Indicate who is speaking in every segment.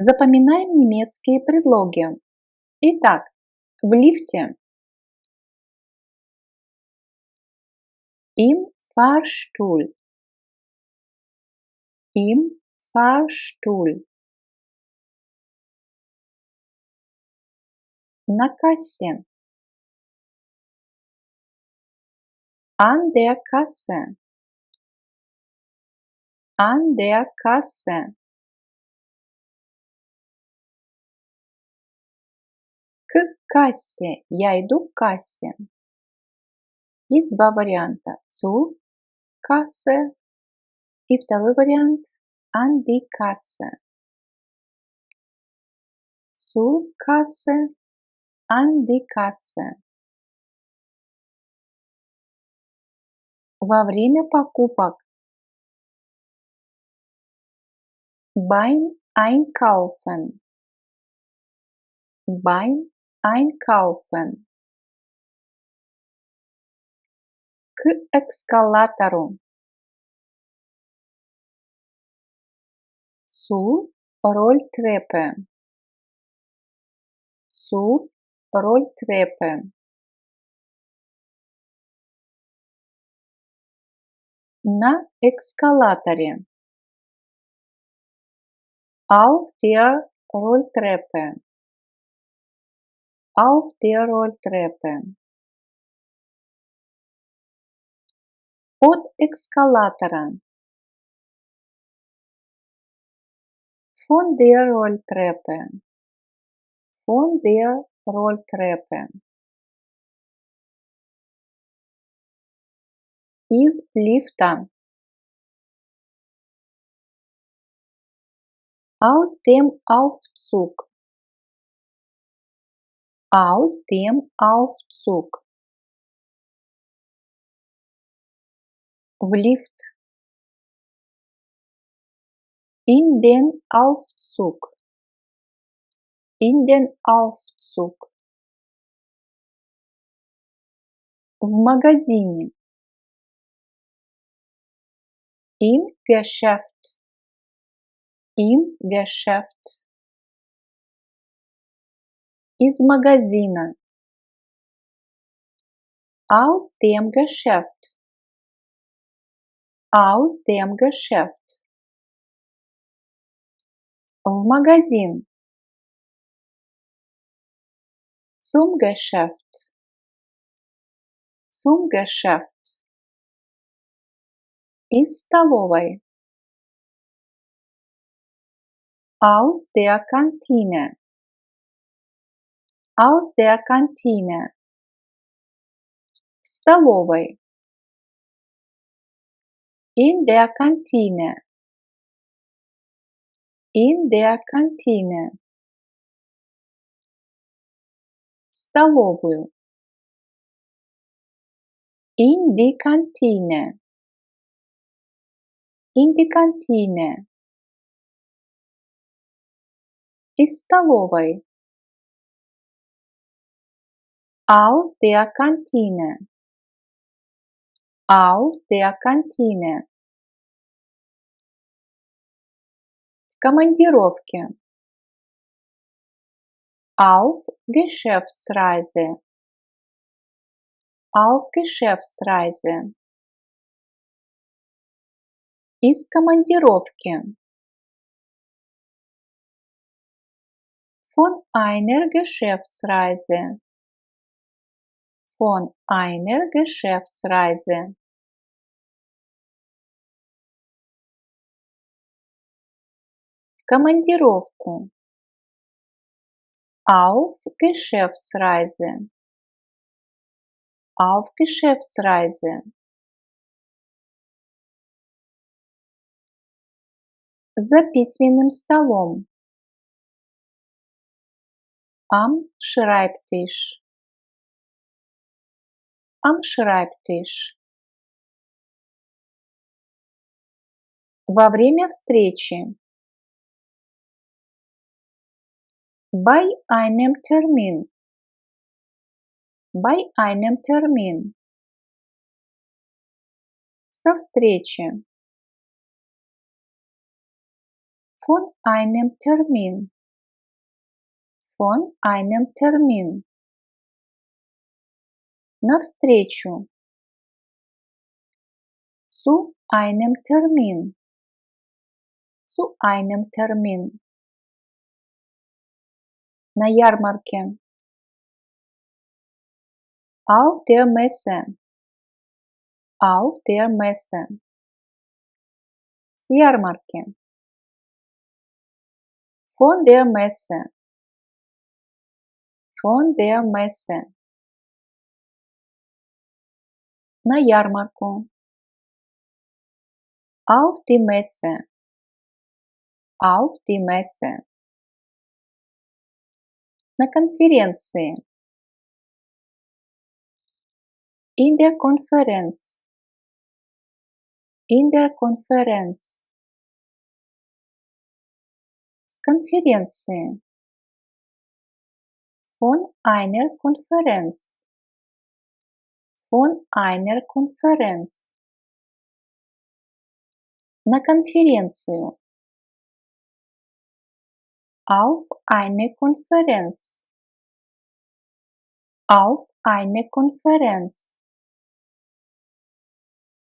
Speaker 1: Запоминаем немецкие предлоги. Итак, в лифте, im Fahrstuhl, im Fahrstuhl, на кассе, an der Kasse, an der Kasse, к кассе, я иду к кассе. Есть два варианта: zu Kasse и второй вариант an die Kasse. Zu Kasse, an die Kasse. Во время покупок. Beim Einkaufen. Beim Einkaufen. К эскалатору. Zu Rolltreppe. Zu Rolltreppe. На эскалаторе. Auf der Rolltreppe. Auf der Rolltreppe. От эскалатора. Von der Rolltreppe. Von der Rolltreppe. Из лифта. Aus dem Aufzug. Aus dem Aufzug. В лифт. In den Aufzug. In den Aufzug. В магазине. Im Geschäft. Im Geschäft. Из магазина. Aus dem Geschäft. Aus dem Geschäft. В магазин. Zum Geschäft. Zum Geschäft. Из столовой. Aus der Kantine. Aus der Kantine. В столовой. In der Kantine. In der Kantine. В столовую. In die Kantine. In die Kantine. Из столовой. Aus der Kantine. Aus der Kantine. В командировке. Auf Geschäftsreise. Auf Geschäftsreise. Из командировки. Von einer Geschäftsreise. Von einer Geschäftsreise. В командировку. Auf Geschäftsreise. Auf Geschäftsreise. За письменным столом. Am Schreibtisch. Am Schreibtisch. Во время встречи. Bei einem Termin. Bei einem Termin. Со встречи. Von einem Termin. Von einem Termin. Навстречу. Zu einem Termin. Zu einem Termin. На ярмарке. Auf der Messe. Auf der Messe. С ярмарки. Von der Messe. Von der Messe. На ярмарку. Auf die Messe. Auf die Messe. На конференции. In der Konferenz. In der Konferenz. С конференции. Von einer Konferenz. Von einer Konferenz. На конференцию. Auf eine Konferenz. Auf eine Konferenz.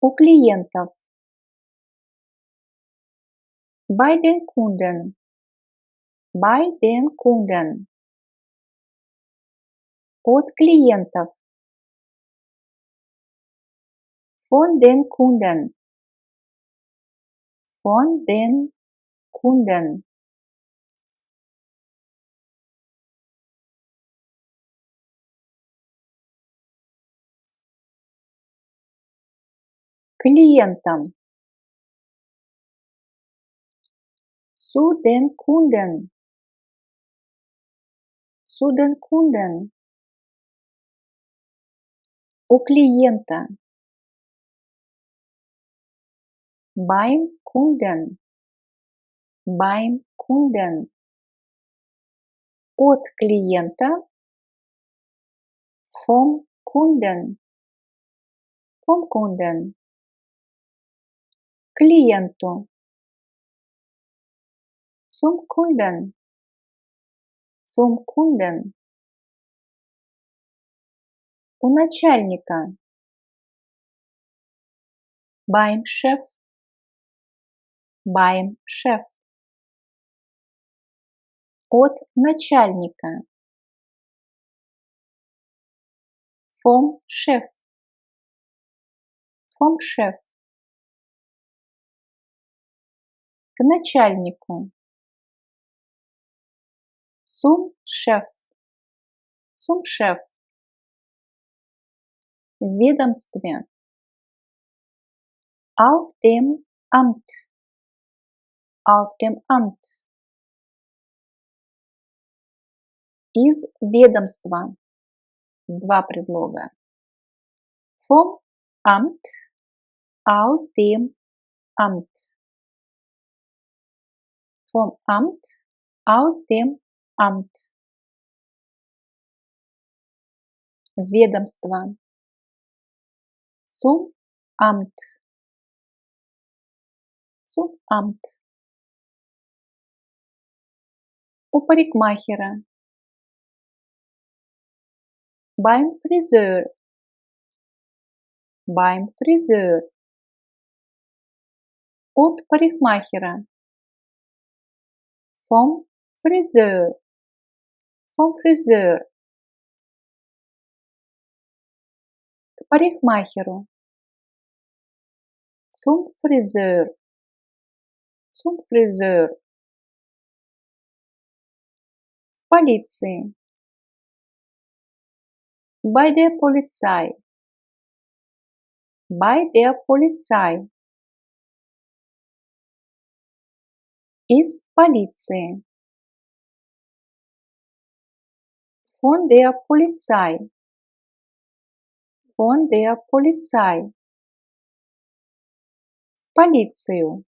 Speaker 1: У клиентов. Bei den Kunden. Bei den Kunden. От клиентов. Von den Kunden. Von den Kunden. Клиентам. Zu den Kunden. Zu den Kunden. У клиента. Beim Kunden. Beim Kunden. От клиента. Vom Kunden. Vom Kunden. Клиенту. Zum Kunden. Zum Kunden. У начальника. Beim Chef. Beim Chef. От начальника. Vom Chef. Vom Chef. К начальнику. Zum Chef. Zum Chef. В ведомстве. Auf dem Amt. Auf dem Amt. Из ведомства. Два предлога. Vom Amt. Aus dem Amt. Vom Amt. Aus dem Amt. Ведомство. Zum Amt. Zum Amt. У парикмахера. Beim Friseur. Beim Friseur. От парикмахера. Vom Friseur. Vom Friseur. К парикмахеру. Zum Friseur. Zum Friseur. В полиции. Bei der Polizei. Bei der Polizei. Из полиции. Von der Polizei. Von der Polizei. В полицию.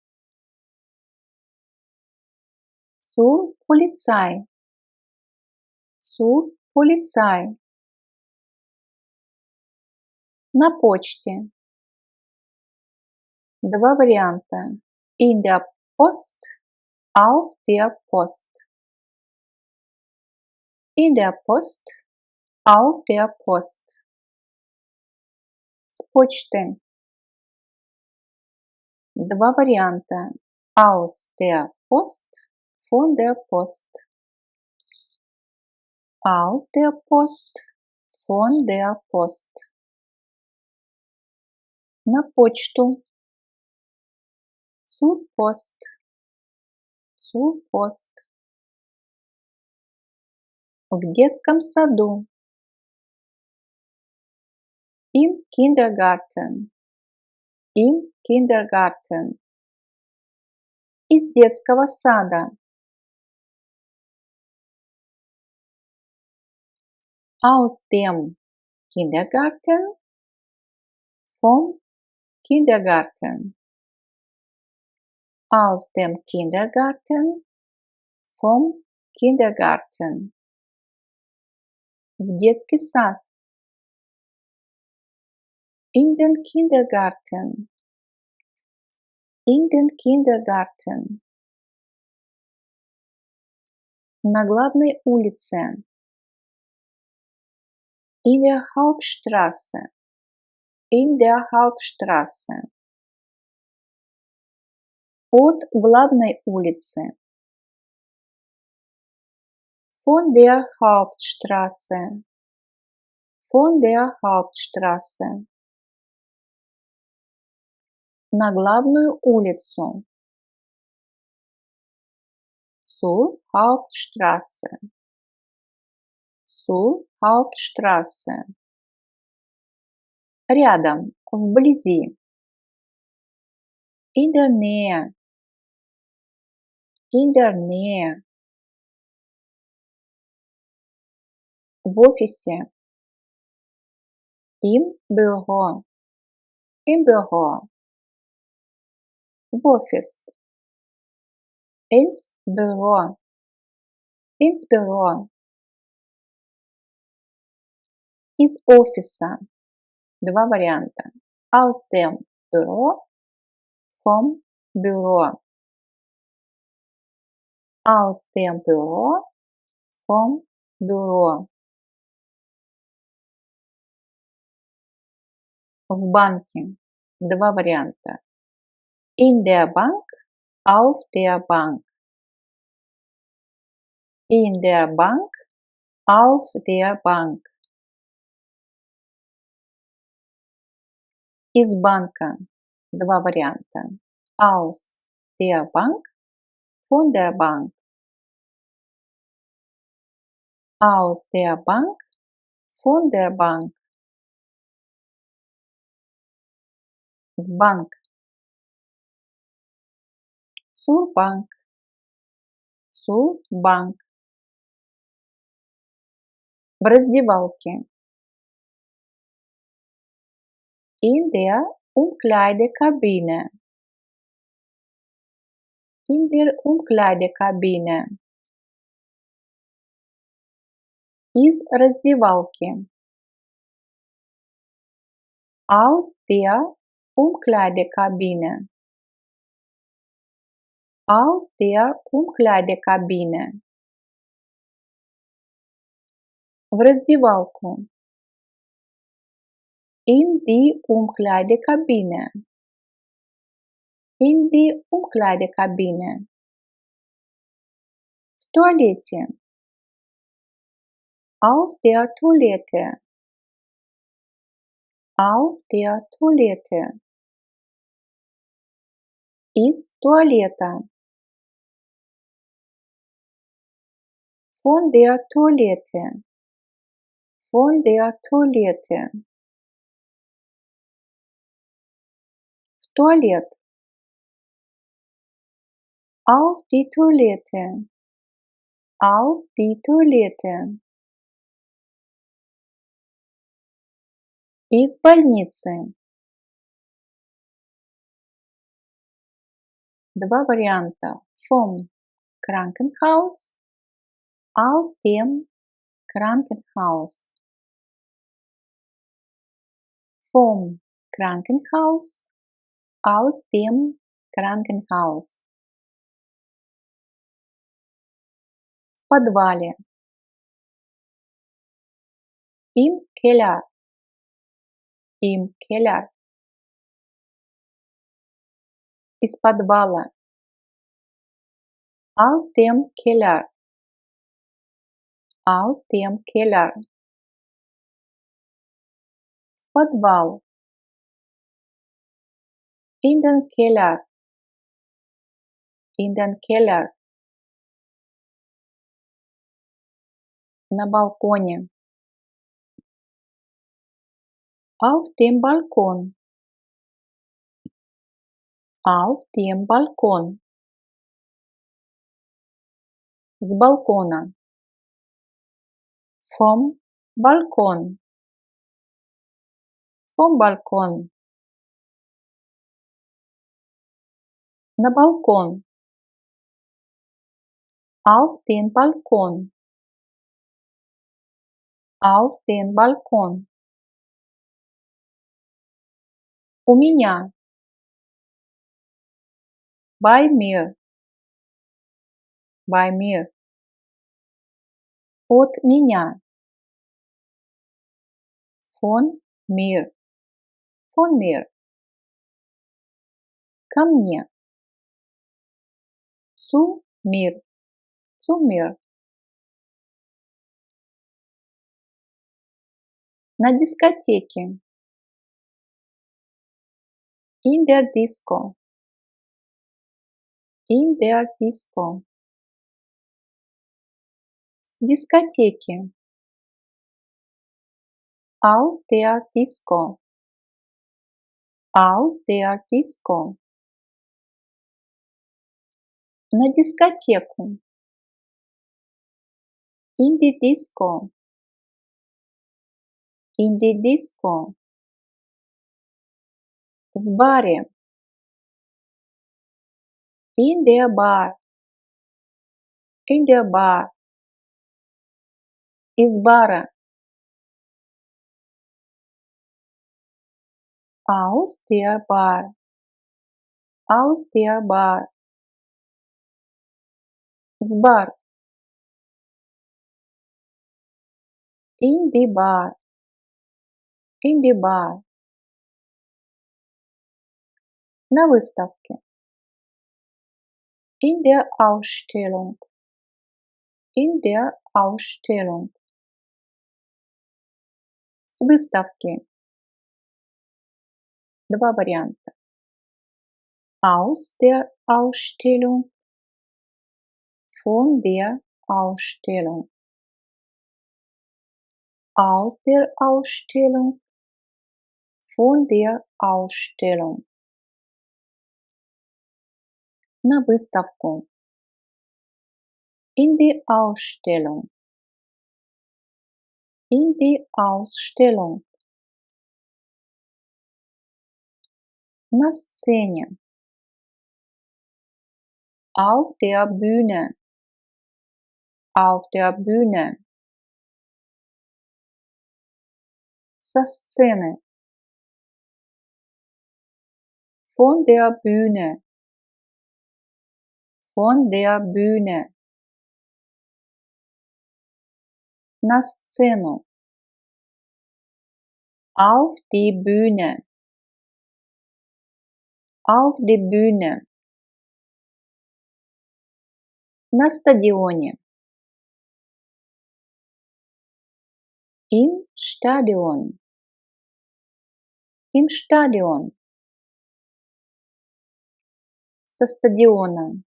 Speaker 1: Zur Polizei. Zur Polizei. На почте. Два варианта. In der Post. Auf der Post. In der Post. Auf der Post. С почты. Два варианта. Aus der Post. Von der Post. Aus der Post. Von der Post. На почту. Zur Post. Zur Post. В детском саду. Im Kindergarten. Im Kindergarten. Из детского сада. Aus dem Kindergarten. Vom Kindergarten. Aus dem Kindergarten. Vom Kindergarten. В детский сад. In den Kindergarten. In den Kindergarten. На главной улице. In der Hauptstraße. In der Hauptstraße. От главной улицы. Von der Hauptstraße. Von der Hauptstraße. На главную улицу. Zur Hauptstraße. Zur Hauptstraße. Рядом, вблизи. In der Nähe. In der Nähe. В офисе. Im Büro. Im Büro. В офис. Ins Büro. Ins Büro. Из офиса. Два варианта. Aus dem Büro. Vom Büro. Aus dem Büro. Vom Büro. В банке. Два варианта. In der Bank. Auf der Bank. In der Bank. Auf der Bank. Из банка. Два варианта. Aus der Bank. Von der Bank. Aus der Bank. Von der Bank. В банк. Zur Bank. Zur Bank. В раздевалке. In der Umkleidekabine. In der Umkleidekabine. Из раздевалки. Aus der Umkleidekabine. Aus der Umkleidekabine. В раздевалку. In die Umkleidekabine. In die Umkleidekabine. В туалете. Auf der Toilette. Auf der Toilette. Из туалета. Von der Toilette. Von der Toilette. В туалет. Auf die Toilette. Auf die Toilette. Из больницы. Два варианта. Vom Krankenhaus. Aus dem Krankenhaus. Vom Krankenhaus. Aus dem Krankenhaus. подвале. Im Keller. Im Keller. Из подвала. Aus dem Keller. Aus dem Keller. В подвал. In den Keller. In den Keller. На балконе. Auf dem Balkon. Auf dem Balkon. С балкона. Vom Balkon. Vom Balkon. На балкон. Auf den Balkon. Auf den Balkon. У меня. Bei mir. Bei mir. От меня. Von mir. Von mir. Ко мне. Zu mir. Zu mir. На дискотеке. In der Disco. In der Disco. С дискотеки. Aus der Disco. Aus der Disco. На дискотеку. In die Disco. In die Disco. В баре. In der Bar. In der Bar. Из бара. Aus der Bar. Aus der Bar. В бар. In die Bar. In die Bar. На выставке. In der Ausstellung. In der Ausstellung. С выставки. Два варианта. Aus der Ausstellung. Von der Ausstellung. Aus der Ausstellung. Von der Ausstellung. На выставку. In die Ausstellung. In die Ausstellung. На сцене. Auf der Bühne. Auf der Bühne. Со сцены. Von der Bühne. Von der Bühne. На сцену. Auf die Bühne. Auf die Bühne. На стадионе. Im Stadion. Im Stadion. Со стадиона.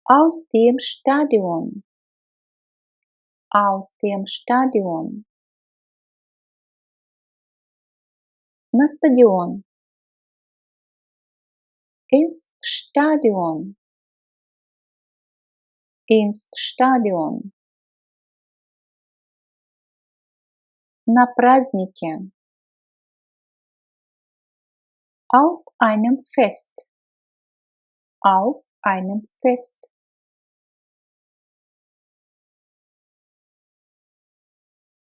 Speaker 1: Aus dem Stadion. Aus dem Stadion. На стадион. Ins Stadion. Ins Stadion. На празднике. Auf einem Fest. Auf einem Fest.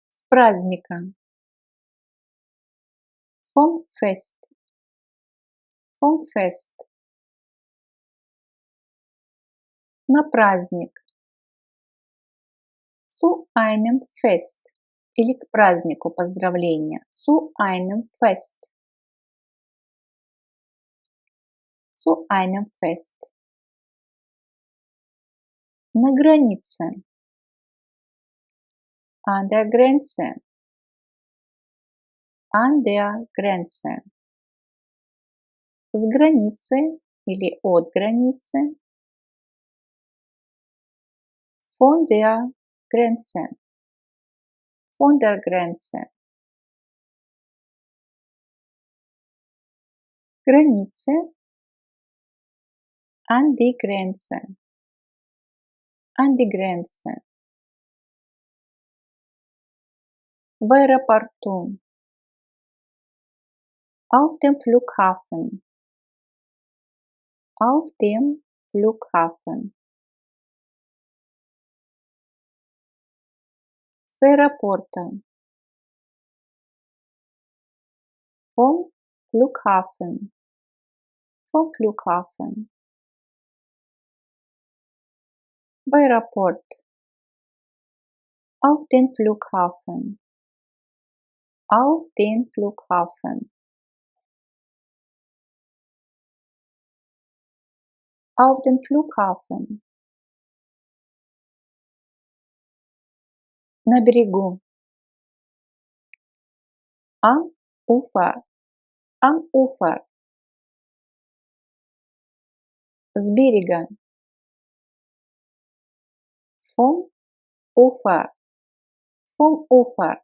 Speaker 1: С праздника. Vom Fest. Vom Fest. На праздник. Zu einem Fest. Или к празднику поздравления. Zu einem Fest. Zu einem Fest. На границе. An der Grenze. An der Grenze. С границы или от границы. Von der Grenze. Von der Grenze. Границы. An die Grenze. An die Grenze. В аэропорту. Auf dem Flughafen. Auf dem Flughafen. С аэропорта. Vom Flughafen. Vom Flughafen. В аэропорт. Auf den Flughafen. Auf den Flughafen. Auf den Flughafen. На берегу. Am Ufer. Am Ufer. С берега. Vom Ufer. Vom Ufer.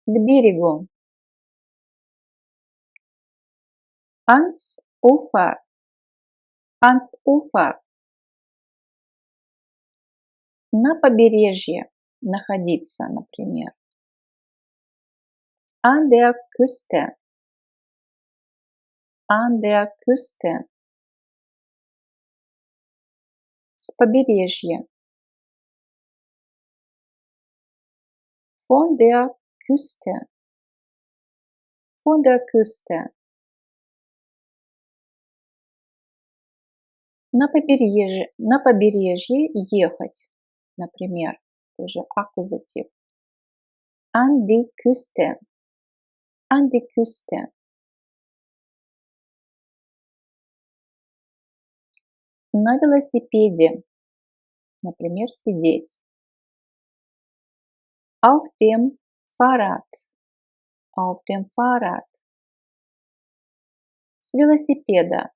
Speaker 1: К берегу. Ans Ufer. Ans Ufer. На побережье находиться, например. An der Küste. An der Küste. С побережья. Von der Küste. Von der Küste. На побережье ехать, например, тоже аккузатив. An die Küste. An die Küste. На велосипеде, например, сидеть. Auf dem Fahrrad. Auf dem Fahrrad. С велосипеда.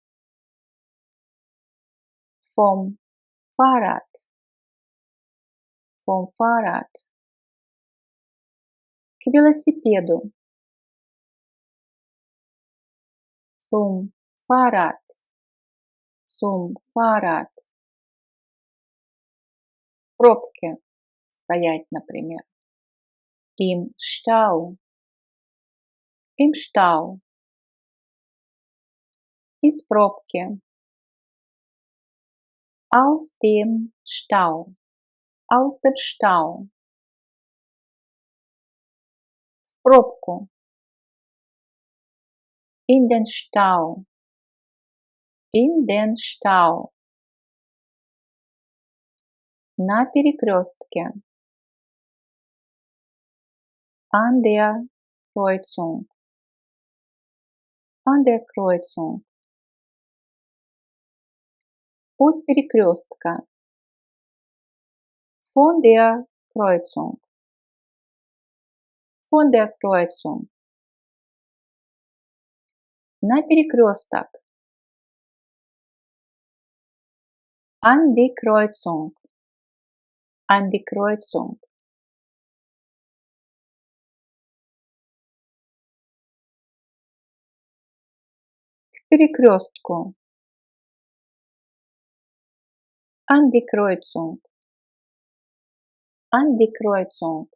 Speaker 1: Vom Fahrrad. Vom Fahrrad. К велосипеду. Zum Fahrrad. Zum Fahrrad. В пробке стоять, например. Im Stau. Im Stau. Из пробки. Aus dem Stau. Aus dem Stau. В пробку. In den Stau. In den Stau. На перекрестке. An der Kreuzung. An der Kreuzung. От перекрестка. Von der Kreuzung. Von der Kreuzung. На перекресток. An die Kreuzung. An die Kreuzung. К перекрестку. An die Kreuzung. An die Kreuzung.